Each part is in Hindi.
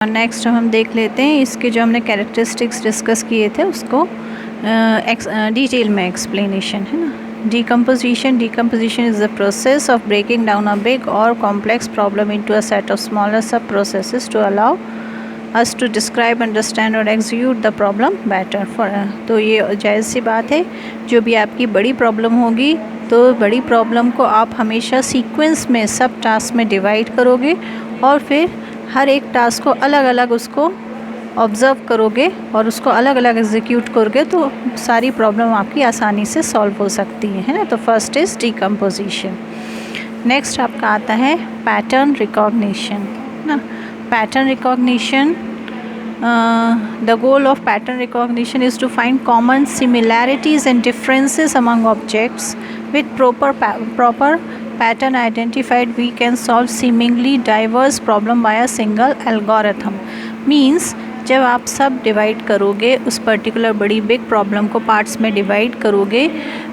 नेक्स्ट हम देख लेते हैं इसके जो हमने कैरेक्टरिस्टिक्स डिस्कस किए थे उसको डिटेल में एक्सप्लेनेशन है ना। Decomposition is the process of breaking down a big और complex problem into a set of smaller sub processes to allow us to describe understand और execute the problem better for. तो ये जायज़ सी बात है, जो भी आपकी बड़ी प्रॉब्लम होगी तो बड़ी प्रॉब्लम को आप हमेशा सीक्वेंस में सब टास्क में डिवाइड करोगे और फिर हर एक टास्क को अलग अलग उसको ऑब्ज़र्व करोगे और उसको अलग अलग एग्जीक्यूट करोगे तो सारी प्रॉब्लम आपकी आसानी से सॉल्व हो सकती है ना। तो फर्स्ट इज़ डिकम्पोजिशन। नेक्स्ट आपका आता है पैटर्न रिकॉग्निशन ना। Pattern recognition, the goal of pattern recognition is to find common similarities and differences among objects. With proper pattern identified, we can solve seemingly diverse problem by a single algorithm. Means जब आप सब डिवाइड करोगे उस पर्टिकुलर बड़ी बिग प्रॉब्लम को पार्ट्स में डिवाइड करोगे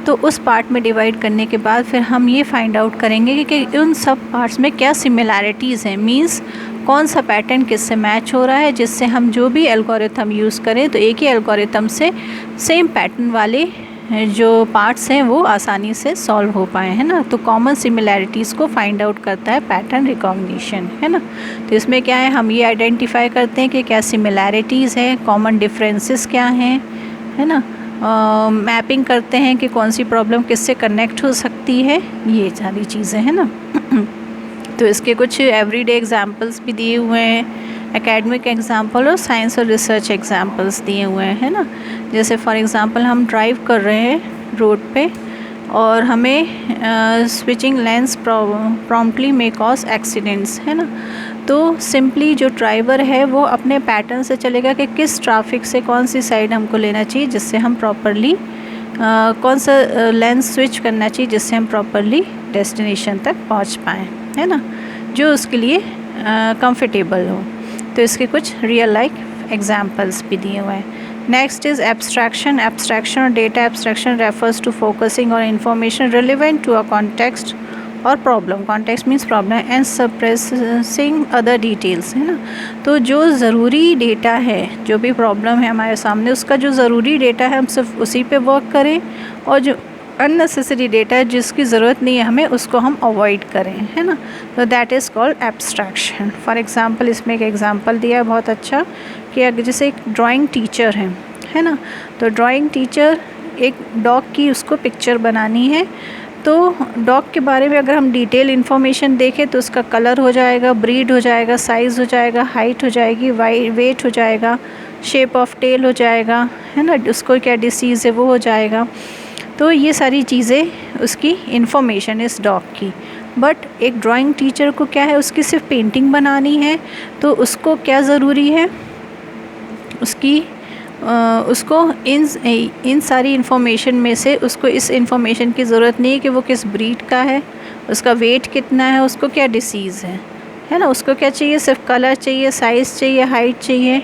तो उस पार्ट में डिवाइड करने के बाद फिर हम ये फाइंड आउट करेंगे कि उन सब पार्ट्स में क्या सिमिलैरिटीज़ हैं। मींस कौन सा पैटर्न किससे मैच हो रहा है, जिससे हम जो भी एल्गोरिथम यूज़ करें तो एक ही एल्गोरिथम से सेम पैटर्न वाले जो पार्ट्स हैं वो आसानी से सॉल्व हो पाए, है ना। तो कॉमन सिमिलैरिटीज़ को फाइंड आउट करता है पैटर्न रिकॉग्निशन, है ना। तो इसमें क्या है, हम ये आइडेंटिफाई करते हैं कि क्या सिमिलैरिटीज़ हैं, कॉमन डिफरेंसेस क्या हैं, है ना। मैपिंग करते हैं कि कौन सी प्रॉब्लम किससे कनेक्ट हो सकती है, ये सारी चीज़ें हैं ना। तो इसके कुछ एवरीडे एग्जांपल्स भी दिए हुए हैं, एकेडमिक एग्जांपल और साइंस और रिसर्च एग्जांपल्स दिए हुए हैं ना। जैसे फॉर एग्जांपल हम ड्राइव कर रहे हैं रोड पे और हमें switching lens promptly may cause accidents, है ना। तो सिंपली जो ड्राइवर है वो अपने पैटर्न से चलेगा कि किस ट्रैफिक से कौन सी साइड हमको लेना चाहिए जिससे हम प्रॉपरली कौन सा लेंस स्विच करना चाहिए जिससे हम प्रॉपरली डेस्टिनेशन तक पहुंच पाएँ, है ना, जो उसके लिए कंफर्टेबल हो। तो इसके कुछ रियल लाइफ एग्जांपल्स भी दिए हुए हैं। Next is abstraction. एब्स्ट्रैक्शन और data abstraction refers to focusing on information relevant to a context और problem. Context means problem and suppressing other details, है ना। तो जो ज़रूरी डेटा है, जो भी प्रॉब्लम है हमारे सामने, उसका जो ज़रूरी डेटा है हम सिर्फ उसी पे वर्क करें और जो अननेसेसरी डेटा है जिसकी ज़रूरत नहीं है हमें उसको हम अवॉइड करें, है ना। तो that is called abstraction. For example इसमें एक एग्जांपल दिया है बहुत अच्छा कि अगर जैसे एक ड्राइंग टीचर है ना। तो ड्राइंग टीचर एक डॉग की उसको पिक्चर बनानी है, तो डॉग के बारे में अगर हम डिटेल इन्फॉर्मेशन देखें तो उसका कलर हो जाएगा, ब्रीड हो जाएगा, साइज़ हो जाएगा, हाइट हो जाएगी, वेट हो जाएगा, शेप ऑफ टेल हो जाएगा, है ना, उसको क्या डिसीज़ है वो हो जाएगा। तो ये सारी चीज़ें उसकी इन्फॉर्मेशन इस डॉग की। बट एक ड्राइंग टीचर को क्या है, उसकी सिर्फ पेंटिंग बनानी है, तो उसको क्या ज़रूरी है, उसको इन सारी इन्फॉर्मेशन में से उसको इस इन्फॉर्मेशन की ज़रूरत नहीं है कि वो किस ब्रीड का है, उसका वेट कितना है, उसको क्या डिसीज़ है ना। उसको क्या चाहिए, सिर्फ कलर चाहिए, साइज़ चाहिए, हाइट चाहिए,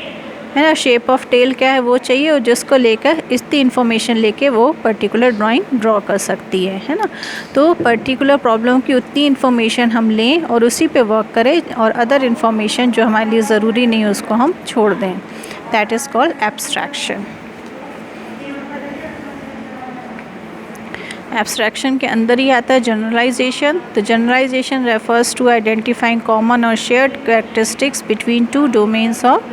है ना, शेप ऑफ टेल क्या है वो चाहिए, और जिसको लेकर इतनी इन्फॉर्मेशन लेके वो पर्टिकुलर ड्राइंग ड्रॉ कर सकती है ना। तो पर्टिकुलर प्रॉब्लम की उतनी इन्फॉर्मेशन हम लें और उसी पे वर्क करें और अदर इन्फॉर्मेशन जो हमारे लिए ज़रूरी नहीं है उसको हम छोड़ दें। That is called abstraction. Abstraction के अंदर ही आता है जनरलाइजेशन। तो generalisation refers to identifying common और shared characteristics between two domains of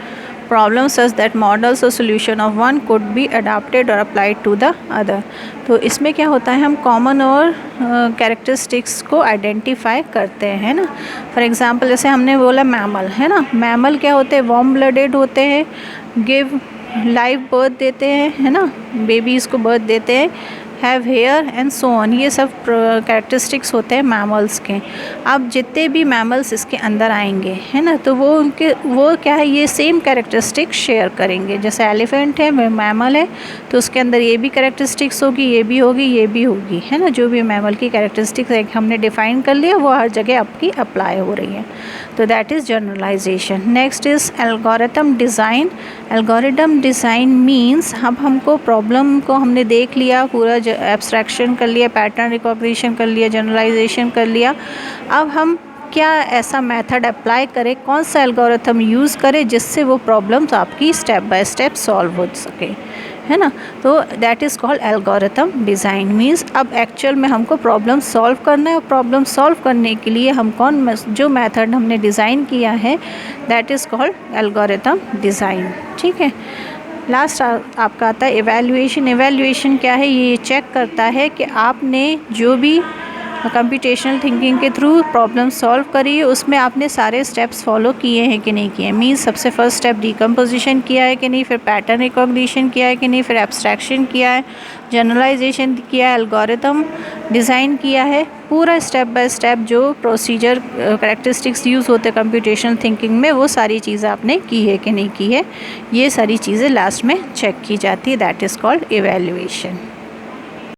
problem such that models और solution of one could be adopted और अप्लाइड टू द अदर। तो इसमें क्या होता है, हम कॉमन और कैरेक्टरिस्टिक्स को आइडेंटिफाई करते हैं ना। फॉर एग्जांपल जैसे हमने बोला मैमल, है ना। मैमल क्या होते हैं, वार्म ब्लडेड होते हैं, गिव लाइव बर्थ देते हैं, है ना, बेबीज़ को बर्थ देते हैं, have hair and so on. ये सब कैरेक्टरिस्टिक्स होते हैं मैमल्स के। अब जितने भी मैमल्स इसके अंदर आएंगे, है ना, तो वो क्या है, ये सेम कैरेक्टरिस्टिक्स शेयर करेंगे। जैसे एलिफेंट है, मैमल है, तो उसके अंदर ये भी कैरेक्टरिस्टिक्स होगी, ये भी होगी, ये भी होगी, है ना। जो भी मैमल की कैरेक्टरिस्टिक्स एक हमने डिफ़ाइन कर लिया वो हर जगह आपकी अप्लाई हो रही है। तो that is generalisation. Next is algorithm design. Algorithm design means अब हमको प्रॉब्लम को हमने देख लिया, पूरा एब्स्ट्रैक्शन कर लिया, पैटर्न रिकॉग्निशन कर लिया, जनरलाइजेशन कर लिया। अब हम क्या ऐसा मेथड अप्लाई करें, कौन सा एल्गोरिथम यूज़ करें जिससे वो प्रॉब्लम्स आपकी स्टेप बाय स्टेप सॉल्व हो सके, है ना। तो that is called algorithm design. Means अब एक्चुअल में हमको प्रॉब्लम सॉल्व करना है, और प्रॉब्लम सॉल्व करने के लिए हम जो मेथड हमने डिज़ाइन किया है that is called algorithm design. ठीक है। लास्ट आपका आता है एवेल्यूएशन। एवेल्यूएशन क्या है? ये चेक करता है कि आपने जो भी कंप्यूटेशनल थिंकिंग के थ्रू प्रॉब्लम सॉल्व करी है उसमें आपने सारे स्टेप्स फॉलो किए हैं कि नहीं किए। मीन्स सबसे फर्स्ट स्टेप डिकम्पोजिशन किया है कि नहीं, फिर पैटर्न रिकॉग्निशन किया है कि नहीं, फिर एब्स्ट्रैक्शन किया है, जनरलाइजेशन किया है, एल्गोरिथम डिज़ाइन किया है। पूरा स्टेप बाय स्टेप जो प्रोसीजर कैरेक्टरिस्टिक्स यूज़ होते हैं कंप्यूटेशनल थिंकिंग में वो सारी चीज़ें आपने की है कि नहीं की है, ये सारी चीज़ें लास्ट में चेक की जाती है। That is called evaluation.